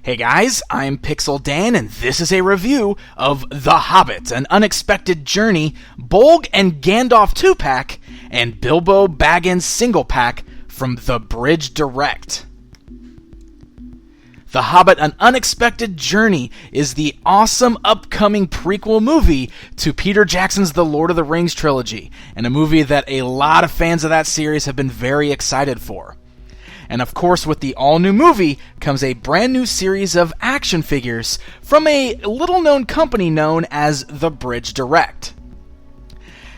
Hey guys, I'm Pixel Dan, and this is a review of The Hobbit, An Unexpected Journey, Bolg and Gandalf 2-pack, and Bilbo Baggins single-pack from The Bridge Direct. The Hobbit, An Unexpected Journey is the awesome upcoming prequel movie to Peter Jackson's The Lord of the Rings trilogy, and a movie that a lot of fans of that series have been very excited for. And of course, with the all-new movie comes a brand new series of action figures from a little-known company known as The Bridge Direct.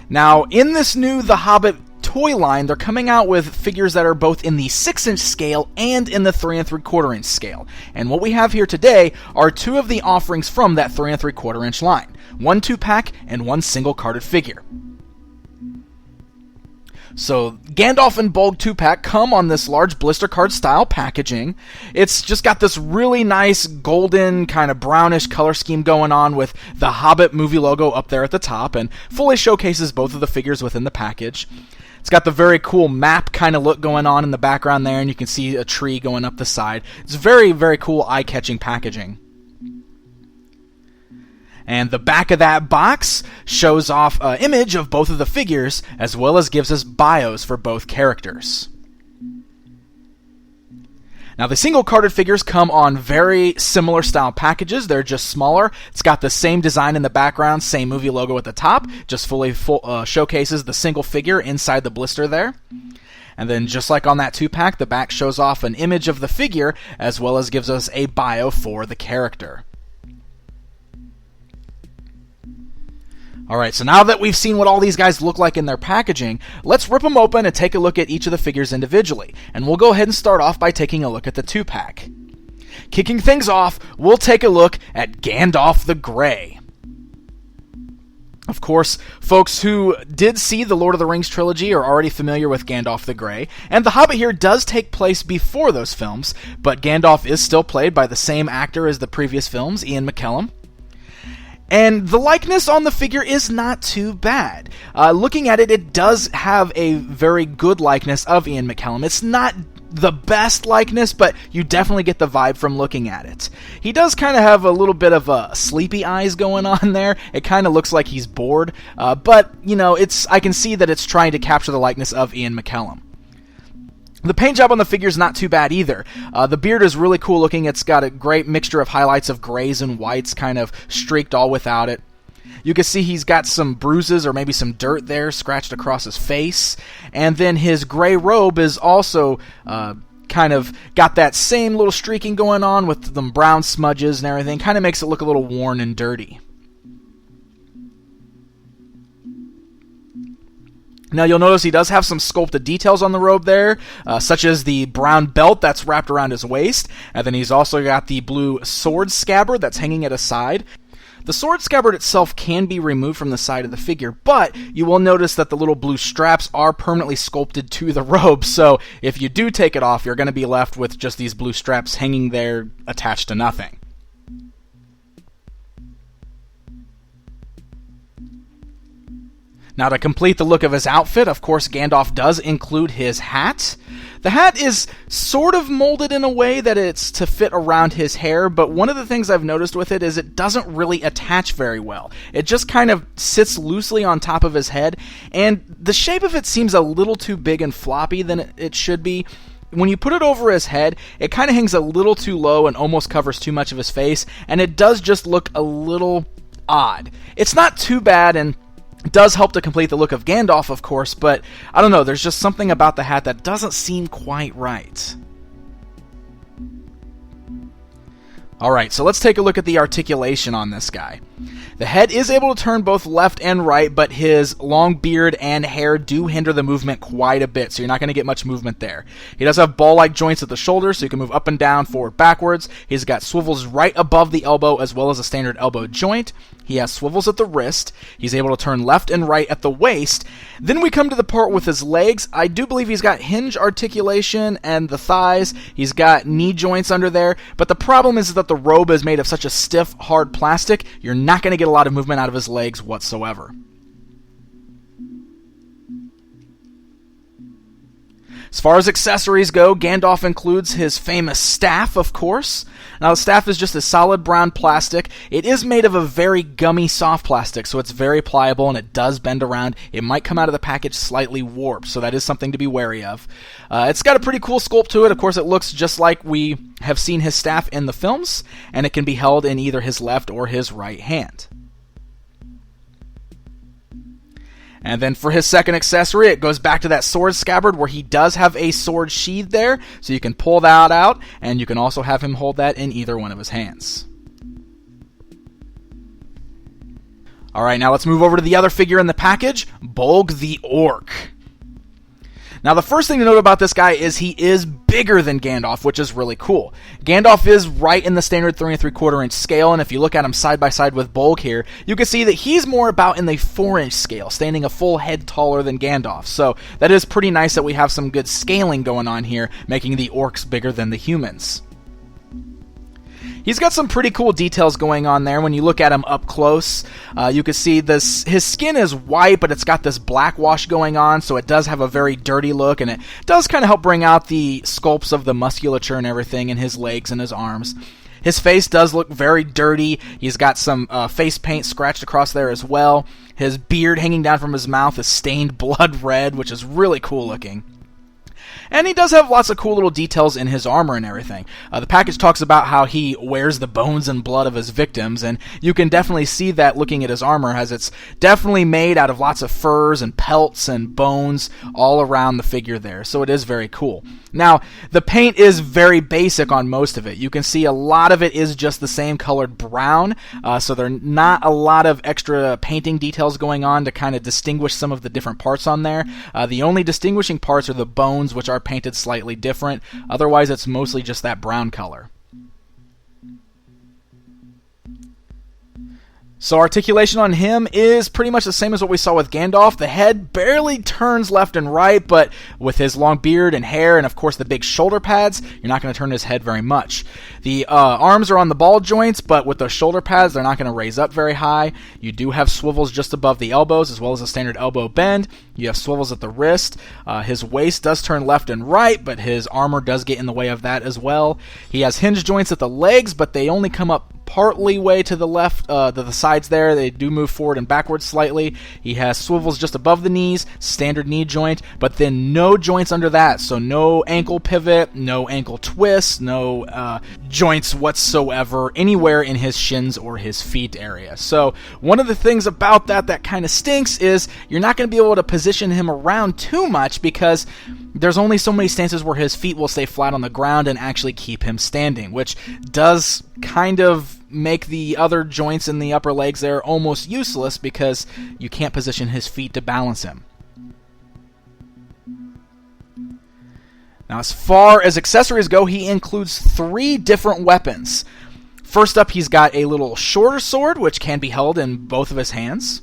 Now, in this new The Hobbit toy line, they're coming out with figures that are both in the 6-inch scale and in the 3 3/4-inch scale. And what we have here today are two of the offerings from that 3 3/4-inch line. One 2-pack and one single-carded figure. So, Gandalf and Bolg 2-pack come on this large blister card style packaging. It's just got this really nice golden kind of brownish color scheme going on with the Hobbit movie logo up there at the top, and fully showcases both of the figures within the package. It's got the very cool map kind of look going on in the background there, and you can see a tree going up the side. It's very, very cool eye-catching packaging. And the back of that box shows off an image of both of the figures, as well as gives us bios for both characters. Now, the single-carded figures come on very similar style packages. They're just smaller. It's got the same design in the background, same movie logo at the top, just fully showcases the single figure inside the blister there. And then, just like on that 2-pack, the back shows off an image of the figure, as well as gives us a bio for the character. Alright, so now that we've seen what all these guys look like in their packaging, let's rip them open and take a look at each of the figures individually. And we'll go ahead and start off by taking a look at the 2-pack. Kicking things off, we'll take a look at Gandalf the Grey. Of course, folks who did see the Lord of the Rings trilogy are already familiar with Gandalf the Grey, and The Hobbit here does take place before those films, but Gandalf is still played by the same actor as the previous films, Ian McKellen. And the likeness on the figure is not too bad. Looking at it, it does have a very good likeness of Ian McKellen. It's not the best likeness, but you definitely get the vibe from looking at it. He does kind of have a little bit of sleepy eyes going on there. It kind of looks like he's bored, but you know, I can see that it's trying to capture the likeness of Ian McKellen. The paint job on the figure is not too bad either. The beard is really cool looking. It's got a great mixture of highlights of grays and whites kind of streaked all without it. You can see he's got some bruises or maybe some dirt there scratched across his face. And then his gray robe is also kind of got that same little streaking going on with them brown smudges and everything. Kind of makes it look a little worn and dirty. Now, you'll notice he does have some sculpted details on the robe there, such as the brown belt that's wrapped around his waist, and then he's also got the blue sword scabbard that's hanging at his side. The sword scabbard itself can be removed from the side of the figure, but you will notice that the little blue straps are permanently sculpted to the robe, so if you do take it off, you're going to be left with just these blue straps hanging there attached to nothing. Now, to complete the look of his outfit, of course, Gandalf does include his hat. The hat is sort of molded in a way that it's to fit around his hair, but one of the things I've noticed with it is it doesn't really attach very well. It just kind of sits loosely on top of his head, and the shape of it seems a little too big and floppy than it should be. When you put it over his head, it kind of hangs a little too low and almost covers too much of his face, and it does just look a little odd. It's not too bad, and it does help to complete the look of Gandalf, of course, but I don't know, there's just something about the hat that doesn't seem quite right. Alright, so let's take a look at the articulation on this guy. The head is able to turn both left and right, but his long beard and hair do hinder the movement quite a bit, so you're not going to get much movement there. He does have ball-like joints at the shoulder, so you can move up and down, forward, backwards. He's got swivels right above the elbow, as well as a standard elbow joint. He has swivels at the wrist. He's able to turn left and right at the waist. Then we come to the part with his legs. I do believe he's got hinge articulation and the thighs. He's got knee joints under there, but the problem is that the robe is made of such a stiff, hard plastic, you're not going to get a lot of movement out of his legs whatsoever. As far as accessories go, Gandalf includes his famous staff, of course. Now, the staff is just a solid brown plastic. It is made of a very gummy, soft plastic, so it's very pliable and it does bend around. It might come out of the package slightly warped, so that is something to be wary of. It's got a pretty cool sculpt to it. Of course, it looks just like we have seen his staff in the films, and it can be held in either his left or his right hand. And then for his second accessory, it goes back to that sword scabbard where he does have a sword sheath there, so you can pull that out, and you can also have him hold that in either one of his hands. Alright, now let's move over to the other figure in the package, Bolg the Orc. Now, the first thing to note about this guy is he is bigger than Gandalf, which is really cool. Gandalf is right in the standard 3 3/4 inch scale, and if you look at him side by side with Bolg here, you can see that he's more about in the 4-inch scale, standing a full head taller than Gandalf. So that is pretty nice that we have some good scaling going on here, making the orcs bigger than the humans. He's got some pretty cool details going on there. When you look at him up close, you can see this. His skin is white, but it's got this black wash going on, so it does have a very dirty look, and it does kind of help bring out the sculpts of the musculature and everything in his legs and his arms. His face does look very dirty. He's got some face paint scratched across there as well. His beard hanging down from his mouth is stained blood red, which is really cool looking. And he does have lots of cool little details in his armor and everything. The package talks about how he wears the bones and blood of his victims, and you can definitely see that looking at his armor, as it's definitely made out of lots of furs and pelts and bones all around the figure there, so it is very cool. Now, the paint is very basic on most of it. You can see a lot of it is just the same colored brown, so there are not a lot of extra painting details going on to kind of distinguish some of the different parts on there. The only distinguishing parts are the bones, which are painted slightly different. Otherwise, it's mostly just that brown color. So articulation on him is pretty much the same as what we saw with Gandalf. The head barely turns left and right, but with his long beard and hair and, of course, the big shoulder pads, you're not going to turn his head very much. The arms are on the ball joints, but with those shoulder pads, they're not going to raise up very high. You do have swivels just above the elbows, as well as a standard elbow bend. You have swivels at the wrist. His waist does turn left and right, but his armor does get in the way of that as well. He has hinge joints at the legs, but they only come up partly way to the left, to the sides there. They do move forward and backwards slightly. He has swivels just above the knees, standard knee joint, but then no joints under that. So no ankle pivot, no ankle twist, no joints whatsoever anywhere in his shins or his feet area. So one of the things about that kind of stinks is you're not going to be able to position him around too much, because there's only so many stances where his feet will stay flat on the ground and actually keep him standing, which does kind of make the other joints in the upper legs there almost useless, because you can't position his feet to balance him. Now, as far as accessories go, he includes 3 different weapons. First up, he's got a little shorter sword, which can be held in both of his hands.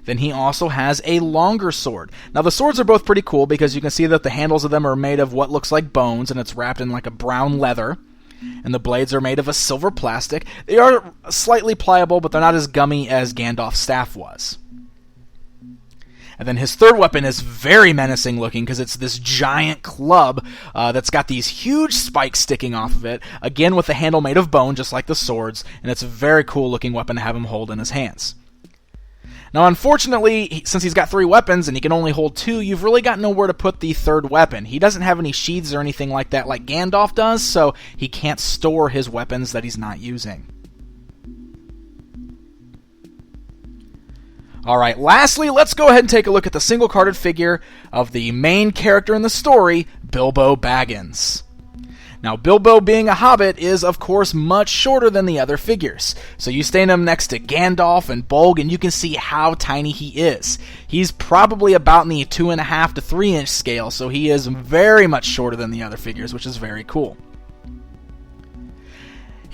Then he also has a longer sword. Now, the swords are both pretty cool, because you can see that the handles of them are made of what looks like bones, and it's wrapped in like a brown leather. And the blades are made of a silver plastic. They are slightly pliable, but they're not as gummy as Gandalf's staff was. And then his third weapon is very menacing looking, because it's this giant club that's got these huge spikes sticking off of it, again with the handle made of bone, just like the swords, and it's a very cool looking weapon to have him hold in his hands. Now, unfortunately, since he's got 3 weapons and he can only hold 2, you've really got nowhere to put the third weapon. He doesn't have any sheaths or anything like that like Gandalf does, so he can't store his weapons that he's not using. Alright, lastly, let's go ahead and take a look at the single-carded figure of the main character in the story, Bilbo Baggins. Now, Bilbo, being a hobbit, is, of course, much shorter than the other figures. So you stand him next to Gandalf and Bolg, and you can see how tiny he is. He's probably about in the 2.5 to 3 inch scale, so he is very much shorter than the other figures, which is very cool.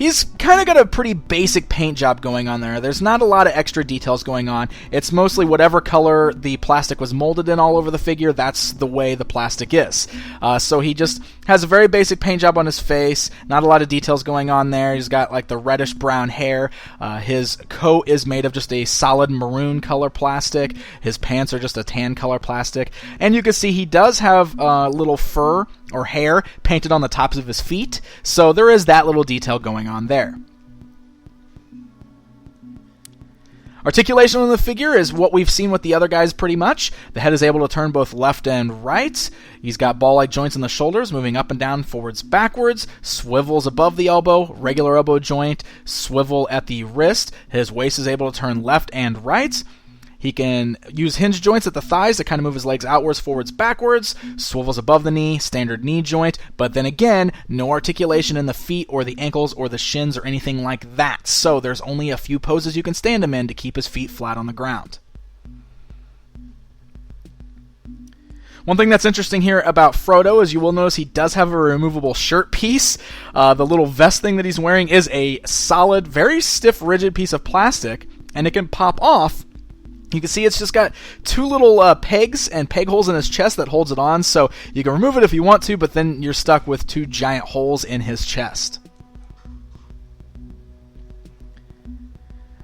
He's kind of got a pretty basic paint job going on there. There's not a lot of extra details going on. It's mostly whatever color the plastic was molded in all over the figure, that's the way the plastic is. So he just has a very basic paint job on his face, not a lot of details going on there. He's got like the reddish brown hair. His coat is made of just a solid maroon color plastic. His pants are just a tan color plastic. And you can see he does have little fur or hair painted on the tops of his feet, so there is that little detail going on there. Articulation on the figure is what we've seen with the other guys pretty much. The head is able to turn both left and right. He's got ball-like joints in the shoulders, moving up and down, forwards, backwards. Swivels above the elbow, regular elbow joint, swivel at the wrist. His waist is able to turn left and right. He can use hinge joints at the thighs to kind of move his legs outwards, forwards, backwards, swivels above the knee, standard knee joint, but then again, no articulation in the feet or the ankles or the shins or anything like that. So there's only a few poses you can stand him in to keep his feet flat on the ground. One thing that's interesting here about Frodo is you will notice he does have a removable shirt piece. The little vest thing that he's wearing is a solid, very stiff, rigid piece of plastic, and it can pop off. You can see it's just got two little pegs and peg holes in his chest that holds it on, so you can remove it if you want to, but then you're stuck with two giant holes in his chest.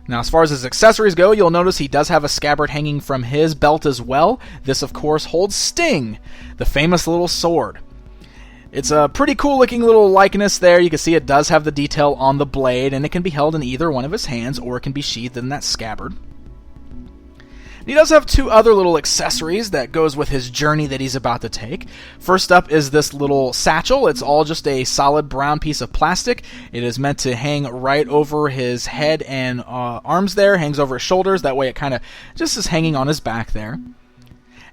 Now, as far as his accessories go, you'll notice he does have a scabbard hanging from his belt as well. This, of course, holds Sting, the famous little sword. It's a pretty cool looking little likeness there. You can see it does have the detail on the blade, and it can be held in either one of his hands, or it can be sheathed in that scabbard. He does have two other little accessories that goes with his journey that he's about to take. First up is this little satchel. It's all just a solid brown piece of plastic. It is meant to hang right over his head and arms there, hangs over his shoulders. That way it kind of just is hanging on his back there.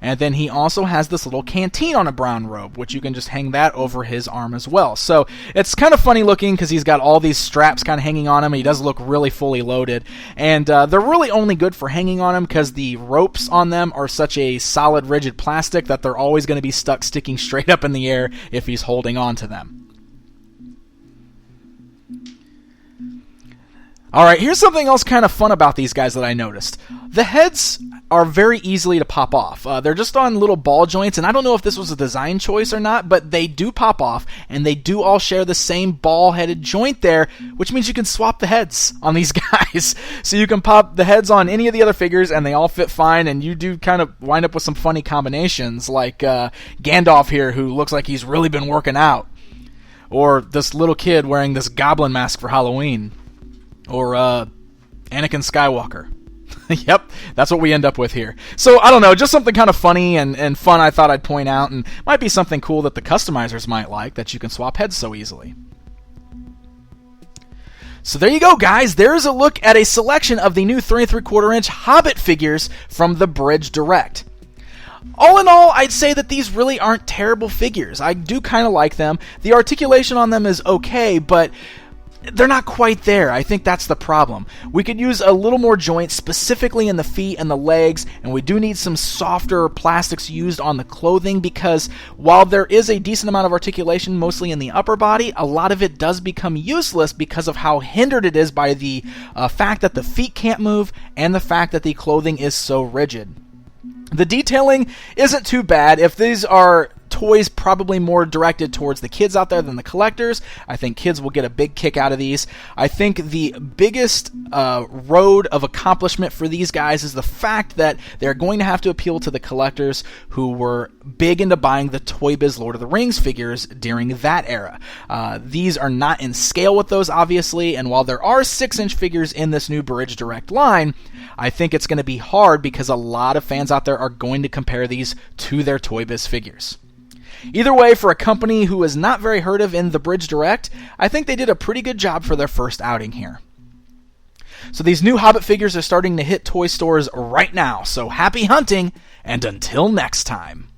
And then he also has this little canteen on a brown robe, which you can just hang that over his arm as well. So it's kind of funny looking because he's got all these straps kind of hanging on him. He does look really fully loaded. And they're really only good for hanging on him because the ropes on them are such a solid, rigid plastic that they're always going to be stuck sticking straight up in the air if he's holding on to them. Alright, here's something else kind of fun about these guys that I noticed. The heads are very easily to pop off. They're just on little ball joints, and I don't know if this was a design choice or not, but they do pop off, and they do all share the same ball-headed joint there, which means you can swap the heads on these guys. So you can pop the heads on any of the other figures, and they all fit fine, and you do kind of wind up with some funny combinations, like Gandalf here, who looks like he's really been working out. Or this little kid wearing this goblin mask for Halloween. Or Anakin Skywalker. Yep, that's what we end up with here. So, I don't know, just something kind of funny and fun I thought I'd point out, and might be something cool that the customizers might like, that you can swap heads so easily. So there you go, guys. There's a look at a selection of the new 3 3/4 inch Hobbit figures from the Bridge Direct. All in all, I'd say that these really aren't terrible figures. I do kind of like them. The articulation on them is okay, but they're not quite there. I think that's the problem. We could use a little more joint specifically in the feet and the legs, and we do need some softer plastics used on the clothing, because while there is a decent amount of articulation mostly in the upper body, a lot of it does become useless because of how hindered it is by the fact that the feet can't move and the fact that the clothing is so rigid. The detailing isn't too bad. If these are toys probably more directed towards the kids out there than the collectors, I think kids will get a big kick out of these. I think the biggest road of accomplishment for these guys is the fact that they're going to have to appeal to the collectors who were big into buying the Toy Biz Lord of the Rings figures during that era. These are not in scale with those, obviously, and while there are 6-inch figures in this new Bridge Direct line, I think it's going to be hard because a lot of fans out there are going to compare these to their Toy Biz figures. Either way, for a company who is not very heard of in the Bridge Direct, I think they did a pretty good job for their first outing here. So these new Hobbit figures are starting to hit toy stores right now, so happy hunting, and until next time.